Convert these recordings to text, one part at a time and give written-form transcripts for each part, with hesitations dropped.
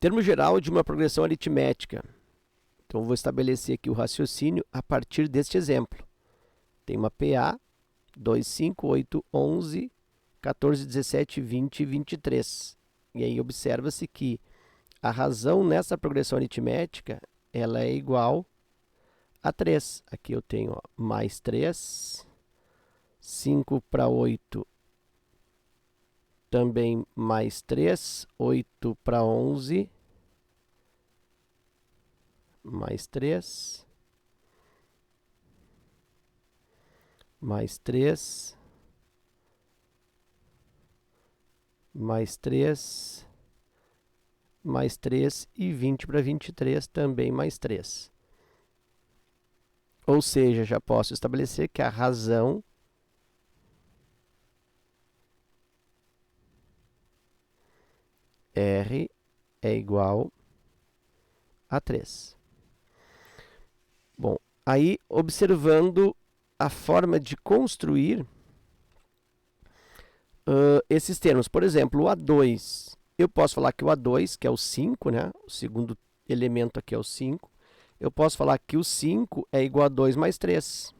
Termo geral de uma progressão aritmética. Então, eu vou estabelecer aqui o raciocínio a partir deste exemplo. Tem uma PA, 2, 5, 8, 11, 14, 17, 20 e 23. E aí observa-se que a razão nessa progressão aritmética, ela é igual a 3. Aqui eu tenho mais 3, 5 para 8, também mais 3, 8 para 11, mais 3, mais 3, mais 3, mais 3 e 20 para 23, também mais 3. Ou seja, já posso estabelecer que a razão R é igual a 3. Bom, aí observando a forma de construir esses termos. Por exemplo, o A2. Eu posso falar que o A2, que é o 5, né? O segundo elemento aqui é o 5. Eu posso falar que o 5 é igual a 2 mais 3.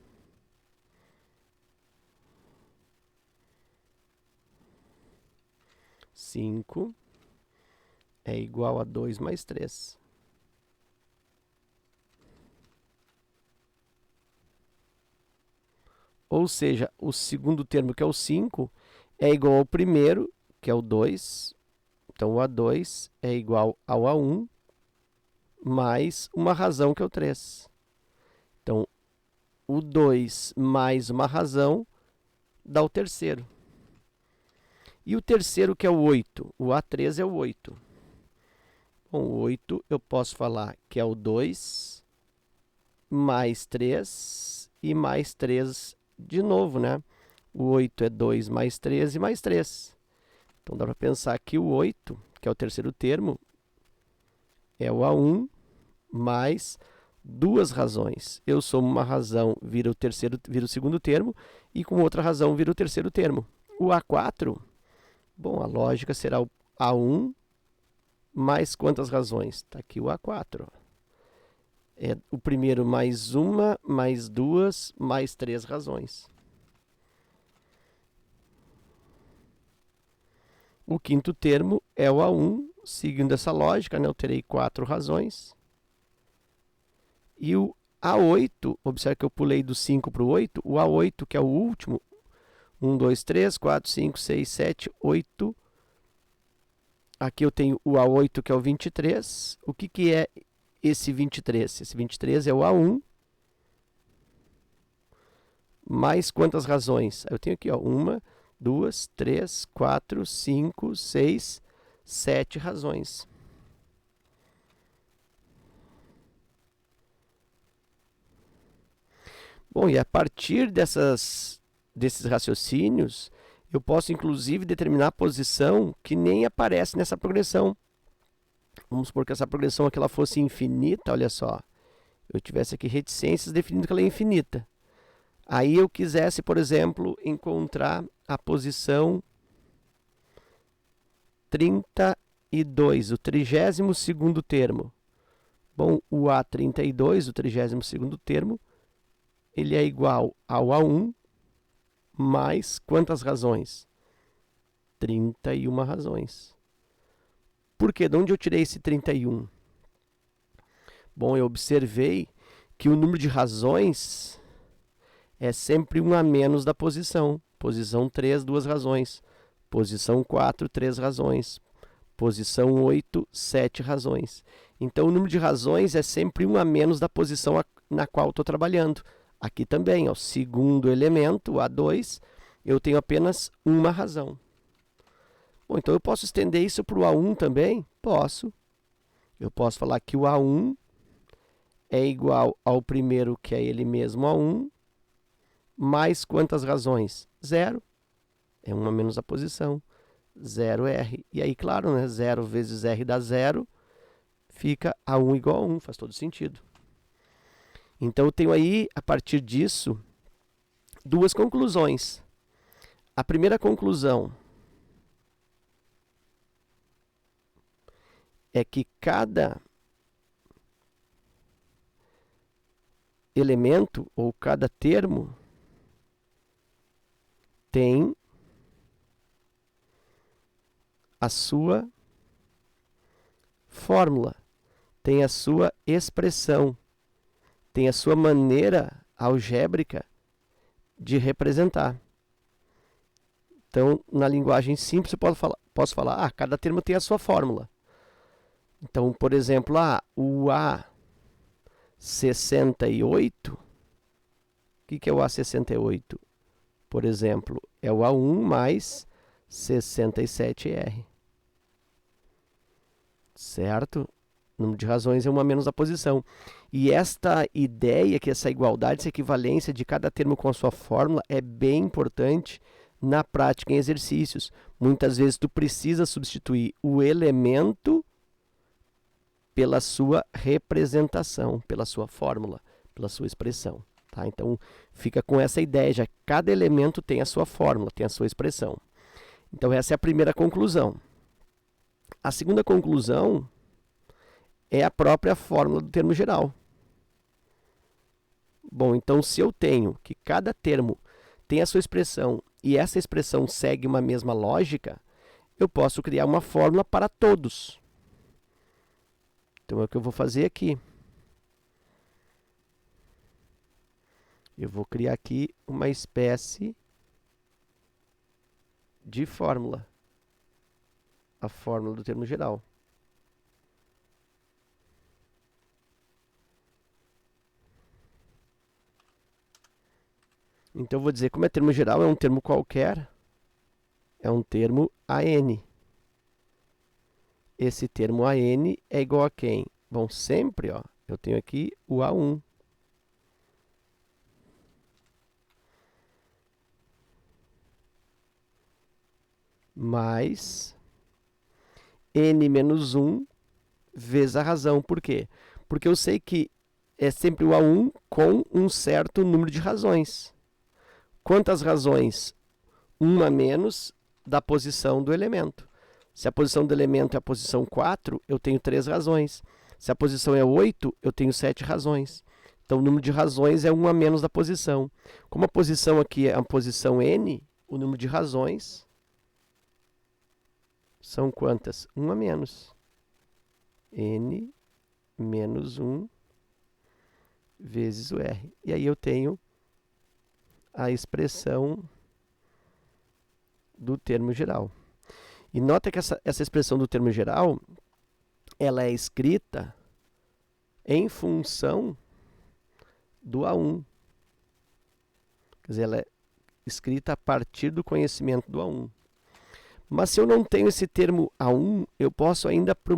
Cinco é igual a 2 mais 3. Ou seja, o segundo termo, que é o 5, é igual ao primeiro, que é o 2. Então, o A2 é igual ao A1 mais uma razão, que é o 3. Então, o 2 mais uma razão dá o terceiro. E o terceiro, que é o 8. O A3 é o 8. Bom, o 8 eu posso falar que é o 2 mais 3 e mais 3 de novo, né? O 8 é 2 mais 3 e mais 3. Então, dá para pensar que o 8, que é o terceiro termo, é o A1 mais duas razões. Eu somo uma razão, vira o segundo termo, e com outra razão vira o terceiro termo. O A4, bom, a lógica será o A1 mais quantas razões? Está aqui o A4. É o primeiro mais uma, mais duas, mais 3 razões. O quinto termo é o A1, seguindo essa lógica, né, eu terei 4 razões. E o A8, observe que eu pulei do 5 para o 8, o A8, que é o último, 1, 2, 3, 4, 5, 6, 7, 8. Aqui eu tenho o A8, que é o 23. O que é esse 23? Esse 23 é o A1 mais quantas razões? Eu tenho aqui, ó, 1, 2, 3, 4, 5, 6, 7 razões. Bom, e a partir desses raciocínios, eu posso inclusive determinar a posição que nem aparece nessa progressão. Vamos supor que essa progressão aqui ela fosse infinita, olha só. Eu tivesse aqui reticências definindo que ela é infinita. Aí eu quisesse, por exemplo, encontrar a posição 32, o 32º termo. Bom, o A32, o 32º termo, ele é igual ao A1 mais quantas razões? 31 razões. Por quê? De onde eu tirei esse 31? Bom, eu observei que o número de razões é sempre um a menos da posição. Posição 3, 2 razões. Posição 4, 3 razões. Posição 8, 7 razões. Então, o número de razões é sempre um a menos da posição na qual estou trabalhando. Aqui também, ó, o segundo elemento, o A2, eu tenho apenas uma razão. Bom, então eu posso estender isso para o A1 também? Posso. Eu posso falar que o A1 é igual ao primeiro, que é ele mesmo, A1, mais quantas razões? 0. É 1 a menos a posição. 0R. E aí, claro, né? 0 vezes R dá 0, fica A1 igual a 1, faz todo sentido. Então, eu tenho aí, a partir disso, duas conclusões. A primeira conclusão é que cada elemento ou cada termo tem a sua fórmula, tem a sua expressão, tem a sua maneira algébrica de representar. Então, na linguagem simples, eu posso falar, cada termo tem a sua fórmula. Então, por exemplo, o A68, o que é o A68? Por exemplo, é o A1 mais 67R. Certo? O número de razões é 1 a menos a posição. E esta ideia, que essa igualdade, essa equivalência de cada termo com a sua fórmula é bem importante na prática em exercícios. Muitas vezes tu precisa substituir o elemento pela sua representação, pela sua fórmula, pela sua expressão. Tá? Então, fica com essa ideia, já que cada elemento tem a sua fórmula, tem a sua expressão. Então, essa é a primeira conclusão. A segunda conclusão é a própria fórmula do termo geral. Bom, então, se eu tenho que cada termo tem a sua expressão e essa expressão segue uma mesma lógica, eu posso criar uma fórmula para todos. Então, é o que eu vou fazer aqui. Eu vou criar aqui uma espécie de fórmula. A fórmula do termo geral. Então, eu vou dizer, como é termo geral, é um termo qualquer, é um termo AN. Esse termo AN é igual a quem? Bom, sempre, eu tenho aqui o A1. Mais N menos 1 vezes a razão. Por quê? Porque eu sei que é sempre o A1 com um certo número de razões. Quantas razões? 1 a menos da posição do elemento. Se a posição do elemento é a posição 4, eu tenho 3 razões. Se a posição é 8, eu tenho 7 razões. Então, o número de razões é 1 a menos da posição. Como a posição aqui é a posição n, o número de razões são quantas? 1 a menos. N menos 1 vezes o R. E aí eu tenho a expressão do termo geral. E nota que essa expressão do termo geral, ela é escrita em função do A1. Quer dizer, ela é escrita a partir do conhecimento do A1. Mas se eu não tenho esse termo A1, eu posso ainda para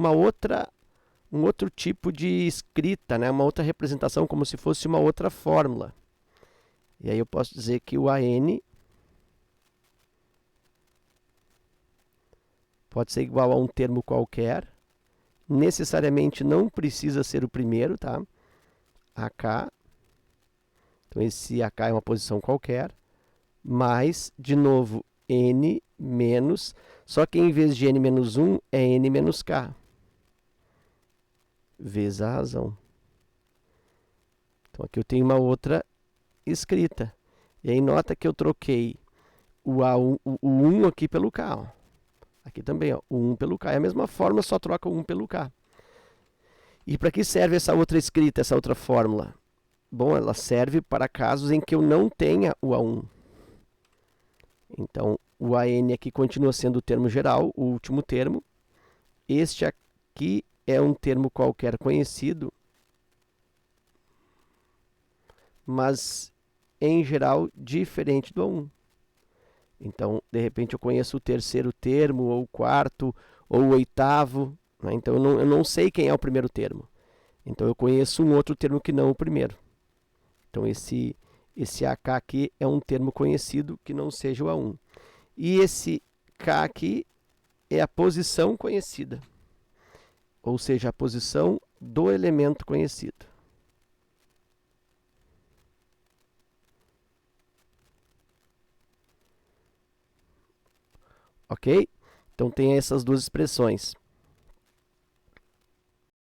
um outro tipo de escrita, né? Uma outra representação, como se fosse uma outra fórmula. E aí eu posso dizer que o AN pode ser igual a um termo qualquer. Necessariamente não precisa ser o primeiro, tá? AK. Então, esse AK é uma posição qualquer. Mais, de novo, N menos. Só que em vez de N menos 1, é N menos K. Vezes a razão. Então, aqui eu tenho uma outra escrita. E aí, nota que eu troquei o 1 aqui pelo K. Ó. Aqui também, o 1 pelo K. É a mesma fórmula, só troca o 1 pelo K. E para que serve essa outra escrita, essa outra fórmula? Bom, ela serve para casos em que eu não tenha o A1. Então, o AN aqui continua sendo o termo geral, o último termo. Este aqui é um termo qualquer conhecido, mas, em geral, diferente do A1. Então, de repente, eu conheço o terceiro termo, ou o quarto, ou o oitavo. Né? Então, eu não sei quem é o primeiro termo. Então, eu conheço um outro termo que não o primeiro. Então, esse AK aqui é um termo conhecido que não seja o A1. E esse K aqui é a posição conhecida. Ou seja, a posição do elemento conhecido. Ok? Então, tem essas duas expressões.